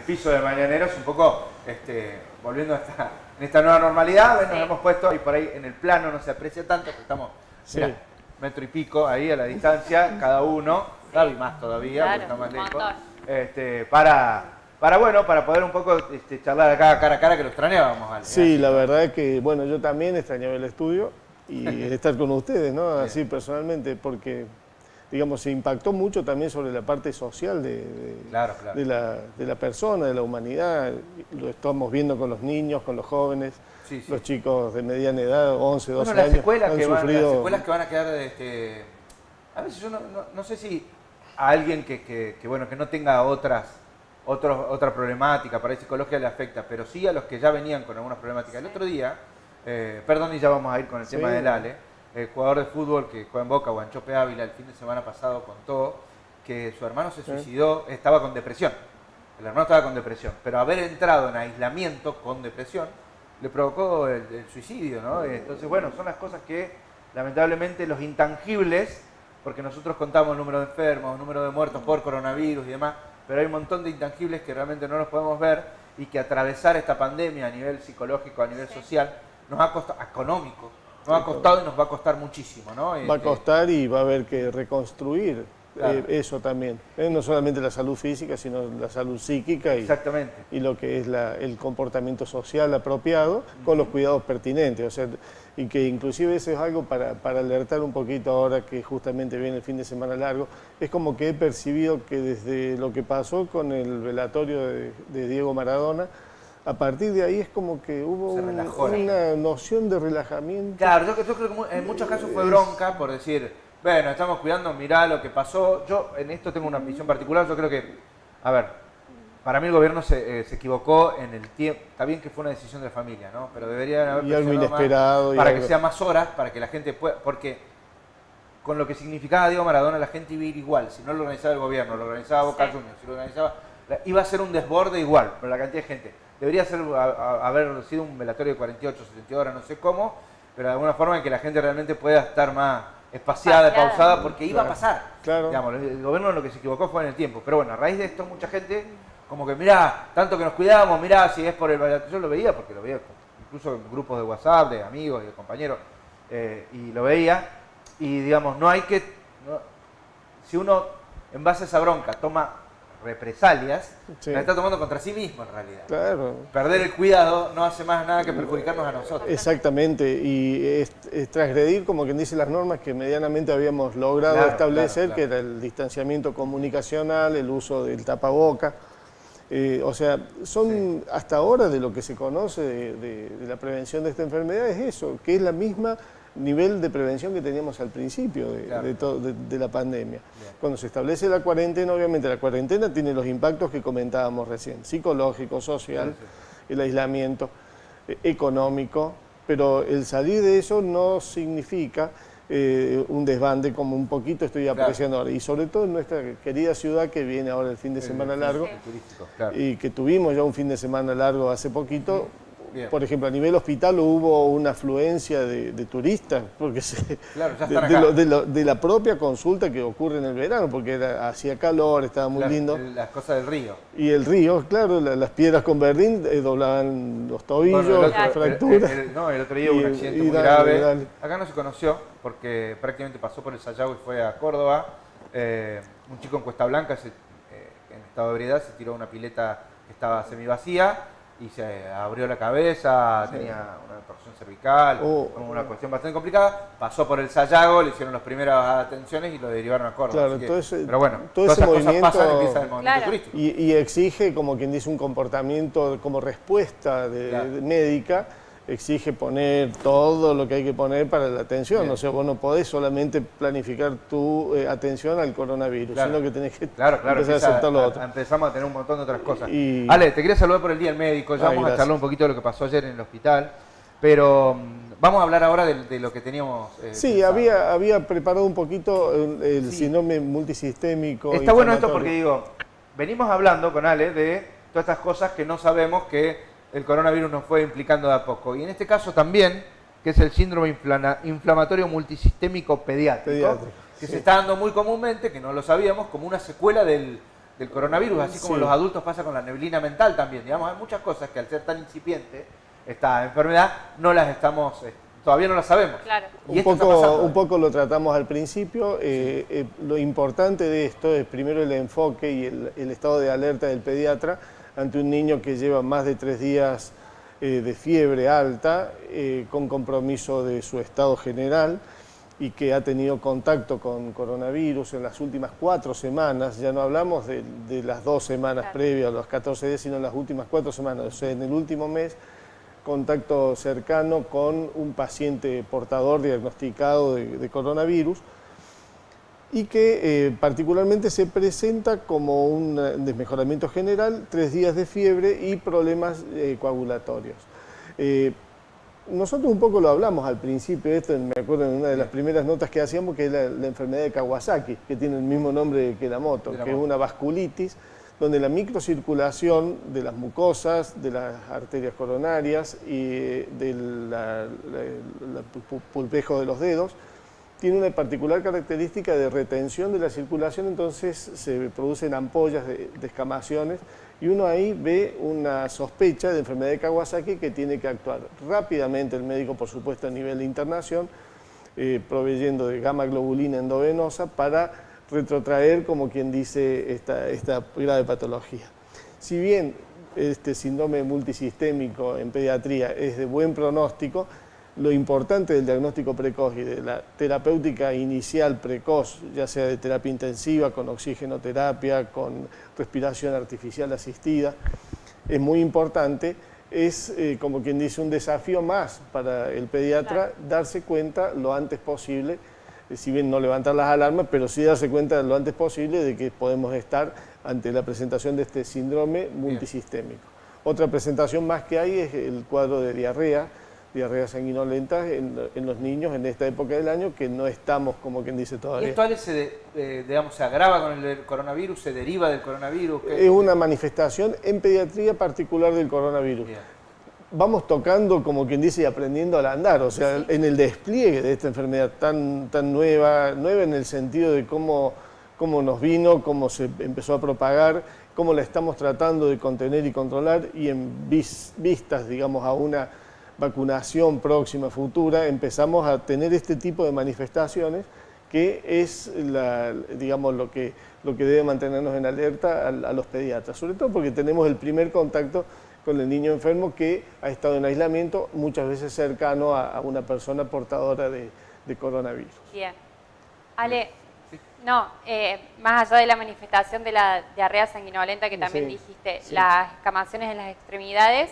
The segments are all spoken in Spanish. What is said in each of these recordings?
piso de Mañaneros, un poco volviendo en esta nueva normalidad. Nos hemos puesto ahí por ahí en el plano, no se aprecia tanto, pero estamos, mirá, metro y pico ahí a la distancia, cada uno, Gaby más todavía, claro, porque está más lejos, para poder un poco charlar acá cara a cara, que lo extrañábamos. Ale, sí, la verdad es que, bueno, yo también extrañaba el estudio y estar con ustedes, ¿no? Así personalmente, porque, digamos, se impactó mucho también sobre la parte social de la persona, de la humanidad. Lo estamos viendo con los niños, con los jóvenes, los chicos de mediana edad, 11, 12 años, las secuelas que van a quedar, a veces yo no sé si a alguien que no tenga otra problemática, para la psicología le afecta, pero sí a los que ya venían con algunas problemáticas. El otro día, perdón, y ya vamos a ir con el tema del Ale, el jugador de fútbol que juega en Boca, Guanchope Ávila, el fin de semana pasado contó que su hermano se suicidó, estaba con depresión. El hermano estaba con depresión, pero haber entrado en aislamiento con depresión le provocó el suicidio, ¿no? Entonces, bueno, son las cosas que lamentablemente los intangibles, porque nosotros contamos el número de enfermos, el número de muertos por coronavirus y demás, pero hay un montón de intangibles que realmente no los podemos ver y que atravesar esta pandemia a nivel psicológico, a nivel social, nos ha costado, económico, nos ha costado y nos va a costar muchísimo, ¿no? Va a costar y va a haber que reconstruir eso también. No solamente la salud física, sino la salud psíquica y lo que es el comportamiento social apropiado con los cuidados pertinentes. O sea, y que inclusive eso es algo para alertar un poquito ahora que justamente viene el fin de semana largo. Es como que he percibido que desde lo que pasó con el velatorio de Diego Maradona, a partir de ahí es como que hubo una noción de relajamiento. Claro, yo creo que en muchos casos fue bronca por decir, bueno, estamos cuidando, mirá lo que pasó. Yo en esto tengo una visión particular, yo creo que, a ver, para mí el gobierno se equivocó en el tiempo. Está bien que fue una decisión de la familia, ¿no? Pero deberían haber algo inesperado. Para que sea más horas, para que la gente pueda... Porque con lo que significaba Diego Maradona, la gente iba a ir igual. Si no lo organizaba el gobierno, lo organizaba Boca Juniors, si lo organizaba... Iba a ser un desborde igual, por la cantidad de gente. Debería haber sido un velatorio de 48, 72 horas, no sé cómo, pero de alguna forma en que la gente realmente pueda estar más espaciada, pausada, porque iba a pasar. Claro. Digamos, el gobierno lo que se equivocó fue en el tiempo. Pero bueno, a raíz de esto mucha gente, como que mirá, tanto que nos cuidábamos, mirá, si es por el velatorio. Yo lo veía, porque lo veía incluso en grupos de WhatsApp, de amigos y de compañeros, y lo veía, y digamos, si uno en base a esa bronca toma represalias, la está tomando contra sí mismo en realidad. Claro. Perder el cuidado no hace más nada que perjudicarnos a nosotros. Exactamente, y es transgredir, como quien dice, las normas que medianamente habíamos logrado establecer, que era el distanciamiento comunicacional, el uso del tapaboca. O sea, son hasta ahora de lo que se conoce de la prevención de esta enfermedad es eso, que es la misma nivel de prevención que teníamos al principio de la pandemia. Bien. Cuando se establece la cuarentena, obviamente la cuarentena tiene los impactos que comentábamos recién, psicológico, social, el aislamiento, económico, pero el salir de eso no significa un desbande como un poquito estoy apreciando ahora, y sobre todo en nuestra querida ciudad que viene ahora el fin de semana largo, y que tuvimos ya un fin de semana largo hace poquito. Bien. Por ejemplo, a nivel hospital hubo una afluencia de turistas, porque de la propia consulta que ocurre en el verano, porque hacía calor, estaba muy lindo. Las cosas del río. Y el río, claro, las piedras con verdín doblaban los tobillos, fracturas. El otro día hubo un accidente muy grave. Acá no se conoció, porque prácticamente pasó por el Sayago y fue a Córdoba. Un chico en Cuesta Blanca, en estado de ebriedad, se tiró a una pileta que estaba semivacía, y se abrió la cabeza, tenía una torsión cervical, una cuestión bastante complicada. Pasó por el Sayago, le hicieron las primeras atenciones y lo derivaron a Córdoba. Claro, pero bueno, todo ese movimiento pasan, empieza el movimiento turístico. Y exige, como quien dice, un comportamiento como respuesta médica, exige poner todo lo que hay que poner para la atención. Bien. O sea, vos no podés solamente planificar tu atención al coronavirus, sino que tenés que empezar a hacer todo lo otro. Empezamos a tener un montón de otras cosas. Ale, te quería saludar por el Día del Médico, ya vamos a charlar un poquito de lo que pasó ayer en el hospital, pero vamos a hablar ahora de lo que teníamos sí, había preparado un poquito el síndrome multisistémico. Está bueno esto porque digo, venimos hablando con Ale de todas estas cosas que no sabemos que el coronavirus nos fue implicando de a poco. Y en este caso también, que es el síndrome inflamatorio multisistémico pediátrico, que se está dando muy comúnmente, que no lo sabíamos, como una secuela del del coronavirus, así como Sí. los adultos pasa con la neblina mental también. Digamos, hay muchas cosas que al ser tan incipiente esta enfermedad no las estamos, todavía no las sabemos. Claro. Y esto está pasando. Un poco lo tratamos al principio. Lo importante de esto es primero el enfoque y el estado de alerta del pediatra ante un niño que lleva más de 3 días de fiebre alta, con compromiso de su estado general y que ha tenido contacto con coronavirus en las últimas 4 semanas. Ya no hablamos de las 2 semanas previas, los 14 días, sino en las últimas 4 semanas. O sea, en el último mes, contacto cercano con un paciente portador diagnosticado de coronavirus y que particularmente se presenta como un desmejoramiento general, 3 días de fiebre y problemas coagulatorios. Nosotros un poco lo hablamos al principio, esto me acuerdo en una de las primeras notas que hacíamos, que es la enfermedad de Kawasaki, que tiene el mismo nombre que la moto, que es una vasculitis, donde la microcirculación de las mucosas, de las arterias coronarias y del pulpejo de los dedos, tiene una particular característica de retención de la circulación, entonces se producen ampollas, descamaciones, y uno ahí ve una sospecha de enfermedad de Kawasaki que tiene que actuar rápidamente el médico, por supuesto, a nivel de internación, proveyendo de gamma globulina endovenosa para retrotraer, como quien dice, esta grave patología. Si bien este síndrome multisistémico en pediatría es de buen pronóstico, lo importante del diagnóstico precoz y de la terapéutica inicial precoz, ya sea de terapia intensiva, con oxigenoterapia, con respiración artificial asistida, es muy importante. Es, como quien dice, un desafío más para el pediatra darse cuenta lo antes posible, si bien no levantar las alarmas, pero sí darse cuenta lo antes posible de que podemos estar ante la presentación de este síndrome multisistémico. Otra presentación más que hay es el cuadro de diarrea sanguinolenta en los niños en esta época del año, que no estamos, como quien dice, todavía. ¿Y esto digamos, se agrava con el coronavirus, se deriva del coronavirus? Es una manifestación en pediatría particular del coronavirus. Bien. Vamos tocando, como quien dice, y aprendiendo al andar, o sea, en el despliegue de esta enfermedad tan nueva en el sentido de cómo nos vino, cómo se empezó a propagar, cómo la estamos tratando de contener y controlar, y en vistas, digamos, a una vacunación próxima, futura, empezamos a tener este tipo de manifestaciones que es digamos, lo que debe mantenernos en alerta a los pediatras, sobre todo porque tenemos el primer contacto con el niño enfermo que ha estado en aislamiento, muchas veces cercano a una persona portadora de coronavirus. Bien. Ale, no, más allá de la manifestación de la diarrea sanguinolenta que también dijiste, las escamaciones en las extremidades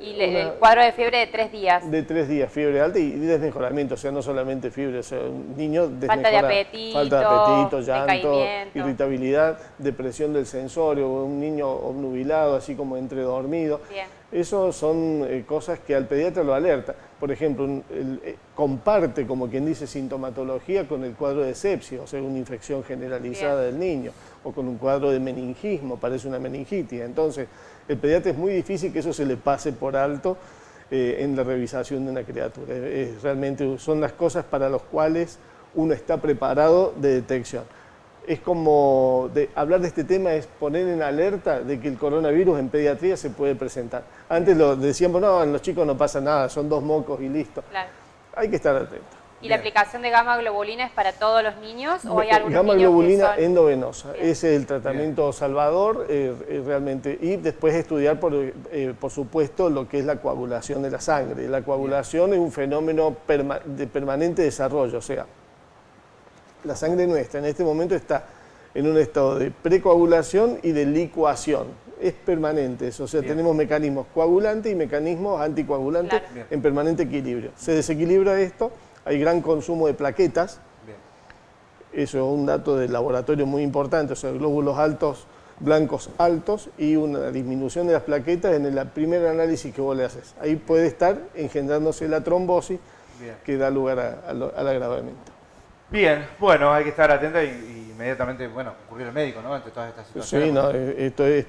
y el cuadro de fiebre de 3 días. De 3 días, fiebre alta y desmejoramiento, o sea, no solamente fiebre, o sea, un niño falta de apetito, llanto, irritabilidad, depresión del sensorio, un niño obnubilado, así como entre dormido. Bien. Eso son cosas que al pediatra lo alerta. Por ejemplo, comparte, como quien dice, sintomatología con el cuadro de sepsis, o sea, una infección generalizada del niño, o con un cuadro de meningismo, parece una meningitis. Entonces, el pediatra es muy difícil que eso se le pase por alto en la revisación de una criatura. Realmente son las cosas para las cuales uno está preparado de detección. Es como, hablar de este tema es poner en alerta de que el coronavirus en pediatría se puede presentar. Antes lo decíamos, no, en los chicos no pasa nada, son 2 mocos y listo. Claro. Hay que estar atento. ¿Y la aplicación de gamma globulina es para todos los niños o hay algunos gamma niños globulina que son... endovenosa, ese es el tratamiento salvador realmente, y después estudiar por supuesto lo que es la coagulación de la sangre. La coagulación es un fenómeno de permanente desarrollo, o sea, la sangre nuestra en este momento está en un estado de precoagulación y de licuación. Es permanente eso, o sea, tenemos mecanismos coagulantes y mecanismos anticoagulantes en permanente equilibrio. Se desequilibra esto, hay gran consumo de plaquetas, eso es un dato del laboratorio muy importante, o sea, glóbulos altos, blancos altos y una disminución de las plaquetas en el primer análisis que vos le haces. Ahí puede estar engendrándose la trombosis que da lugar al agravamiento. Bien, bueno, hay que estar atento y inmediatamente, bueno, concurrir al médico, ¿no? Ante todas estas situaciones. Sí, no, esto es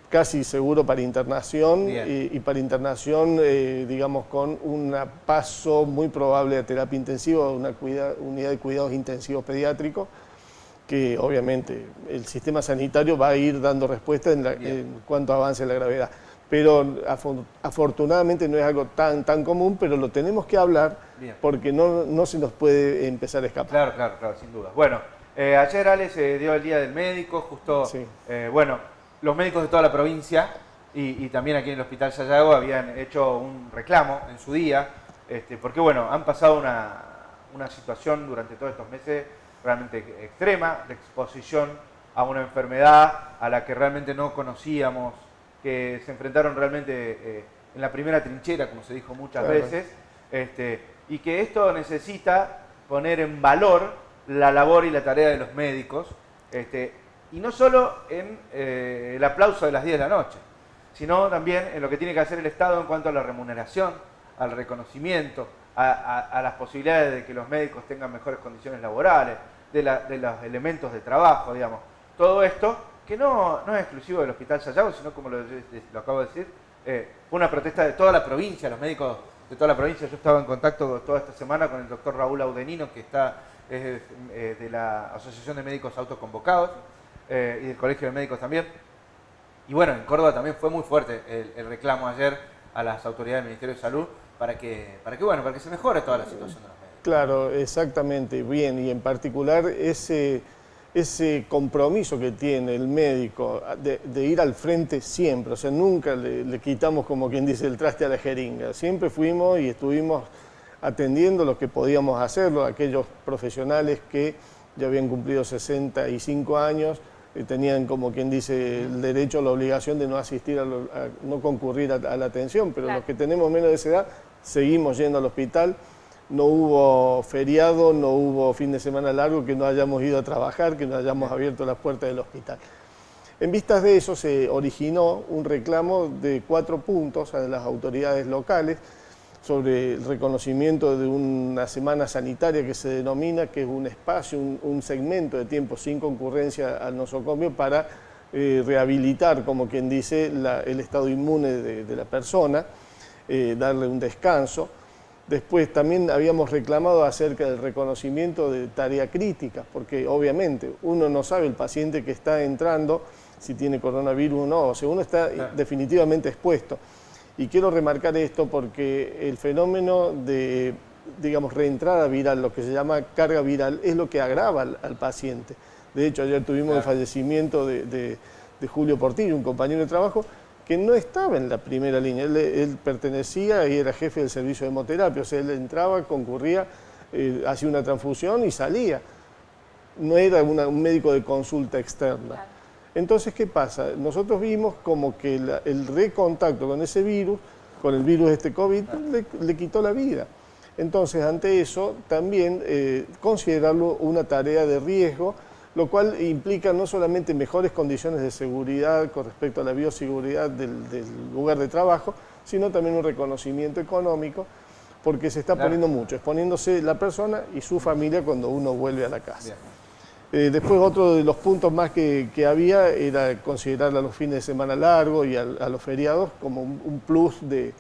casi seguro para internación y para internación, digamos, con un paso muy probable a terapia intensiva, una unidad de cuidados intensivos pediátricos, que obviamente el sistema sanitario va a ir dando respuesta en cuanto avance la gravedad. Pero afortunadamente no es algo tan común, pero lo tenemos que hablar porque no se nos puede empezar a escapar. Claro, sin duda. Bueno, ayer, Ale, se dio el Día del Médico, justo, sí. Bueno, los médicos de toda la provincia y también aquí en el Hospital Sayago habían hecho un reclamo en su día, porque bueno, han pasado una situación durante todos estos meses realmente extrema, de exposición a una enfermedad a la que realmente no conocíamos, que se enfrentaron realmente en la primera trinchera, como se dijo muchas veces, y que esto necesita poner en valor la labor y la tarea de los médicos, y no solo en el aplauso de las 10 de la noche, sino también en lo que tiene que hacer el Estado en cuanto a la remuneración, al reconocimiento, a las posibilidades de que los médicos tengan mejores condiciones laborales, de los elementos de trabajo, digamos. Todo esto, que no es exclusivo del Hospital Sayago, sino, como lo acabo de decir, fue una protesta de toda la provincia, los médicos de toda la provincia. Yo estaba en contacto toda esta semana con el doctor Raúl Audenino, que es de la Asociación de Médicos Autoconvocados y del Colegio de Médicos también. Y bueno, en Córdoba también fue muy fuerte el reclamo ayer a las autoridades del Ministerio de Salud para que se mejore toda la situación de los médicos. Claro, exactamente, bien, y en particular ese compromiso que tiene el médico de ir al frente siempre, o sea, nunca le quitamos, como quien dice, el traste a la jeringa, siempre fuimos y estuvimos atendiendo lo que podíamos hacerlo, aquellos profesionales que ya habían cumplido 65 años, tenían, como quien dice, el derecho o la obligación de no asistir, no concurrir a la atención, pero los que tenemos menos de esa edad seguimos yendo al hospital. No hubo feriado, no hubo fin de semana largo que no hayamos ido a trabajar, que no hayamos abierto las puertas del hospital. En vistas de eso se originó un reclamo de 4 puntos a las autoridades locales sobre el reconocimiento de una semana sanitaria que se denomina, que es un espacio, un segmento de tiempo sin concurrencia al nosocomio para rehabilitar, como quien dice, el estado inmune de la persona, darle un descanso. Después también habíamos reclamado acerca del reconocimiento de tarea crítica, porque obviamente uno no sabe el paciente que está entrando si tiene coronavirus o no, o sea, uno está definitivamente expuesto. Y quiero remarcar esto porque el fenómeno de, digamos, reentrada viral, lo que se llama carga viral, es lo que agrava al paciente. De hecho, ayer tuvimos el fallecimiento de Julio Portillo, un compañero de trabajo, que no estaba en la primera línea, él pertenecía y era jefe del servicio de hemoterapia, o sea, él entraba, concurría, hacía una transfusión y salía. No era un médico de consulta externa. Entonces, ¿qué pasa? Nosotros vimos como que el recontacto con ese virus, con el virus COVID, le quitó la vida. Entonces, ante eso, también considerarlo una tarea de riesgo, lo cual implica no solamente mejores condiciones de seguridad con respecto a la bioseguridad del lugar de trabajo, sino también un reconocimiento económico, porque se está poniendo mucho, exponiéndose la persona y su familia cuando uno vuelve a la casa. Después otro de los puntos más que había era considerar a los fines de semana largos y a los feriados como un plus de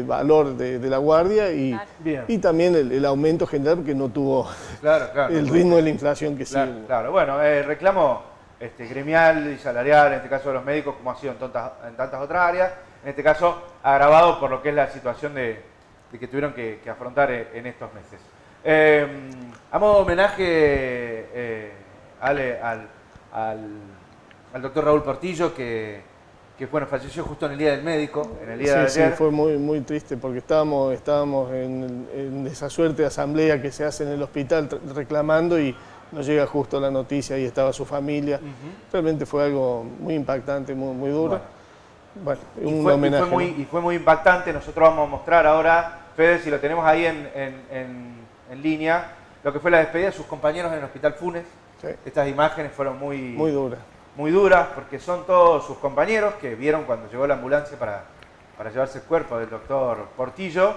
valor de la guardia y también el aumento general que no tuvo el ritmo de la inflación que sí. Claro, bueno, reclamo gremial y salarial, en este caso de los médicos, como ha sido en tantas otras áreas, en este caso agravado por lo que es la situación de que tuvieron que afrontar en estos meses. A modo de homenaje, Ale, al doctor Raúl Portillo, que bueno, falleció justo en el Día del Médico, en el día de ayer. Sí, fue muy triste porque estábamos en esa suerte de asamblea que se hace en el hospital reclamando y nos llega justo la noticia y estaba su familia. Realmente fue algo muy impactante, muy duro. Bueno, un homenaje. Y fue muy impactante. Nosotros vamos a mostrar ahora, Fede, si lo tenemos ahí en línea, lo que fue la despedida de sus compañeros en el Hospital Funes. Sí. Estas imágenes fueron muy duras, porque son todos sus compañeros que vieron cuando llegó la ambulancia para llevarse el cuerpo del doctor Portillo,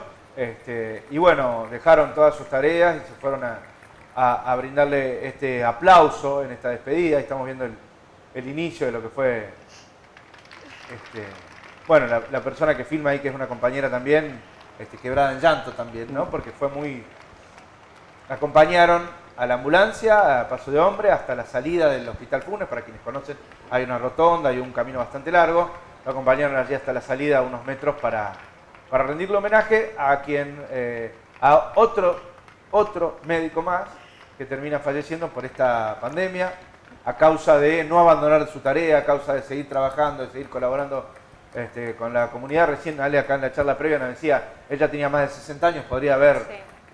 y bueno, dejaron todas sus tareas y se fueron a brindarle este aplauso en esta despedida. Estamos viendo el inicio de lo que fue, bueno, la persona que filma ahí, que es una compañera también, quebrada en llanto también, ¿no? Porque fue acompañaron a la ambulancia, a Paso de Hombre, hasta la salida del Hospital Funes. Para quienes conocen, hay una rotonda, hay un camino bastante largo. Lo acompañaron allí hasta la salida, unos metros, para rendirle homenaje a quien, a otro médico más que termina falleciendo por esta pandemia, a causa de no abandonar su tarea, a causa de seguir trabajando, de seguir colaborando con la comunidad. Recién Ale acá en la charla previa nos decía, ella tenía más de 60 años, podría haber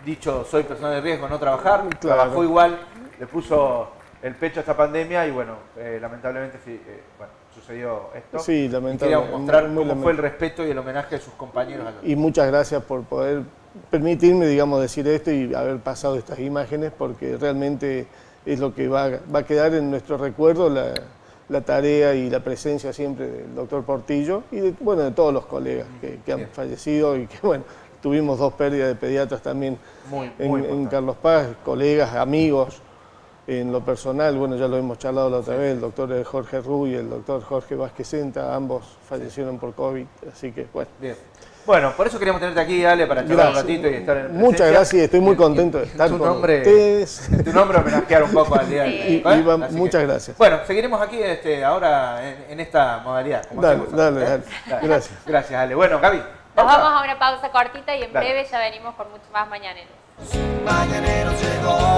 dicho soy persona de riesgo, no trabajar, trabajó igual, le puso el pecho a esta pandemia y bueno, lamentablemente sucedió esto. Sí, lamentablemente. Queríamos mostrar cómo fue el respeto y el homenaje de sus compañeros. Y muchas gracias por poder permitirme, digamos, decir esto y haber pasado estas imágenes, porque realmente es lo que va a quedar en nuestro recuerdo, la tarea y la presencia siempre del doctor Portillo y de todos los colegas que han fallecido y que, bueno, tuvimos 2 pérdidas de pediatras también en Carlos Paz, colegas, amigos. En lo personal, bueno, ya lo hemos charlado la otra vez, el doctor Jorge Rui y el doctor Jorge Vázquez Senta, ambos fallecieron por COVID, así que, bueno. Bien. Bueno, por eso queríamos tenerte aquí, Ale, para charlar un ratito y estar en presencia. Muchas gracias, estoy muy contento de estar con ustedes. En tu nombre homenajear un poco al día de hoy. Muchas gracias. Bueno, seguiremos aquí ahora en esta modalidad. Dale. Gracias. Gracias, Ale. Bueno, Gaby. Nos vamos a una pausa cortita y en breve ya venimos con mucho más Mañaneros. Mañaneros llegó.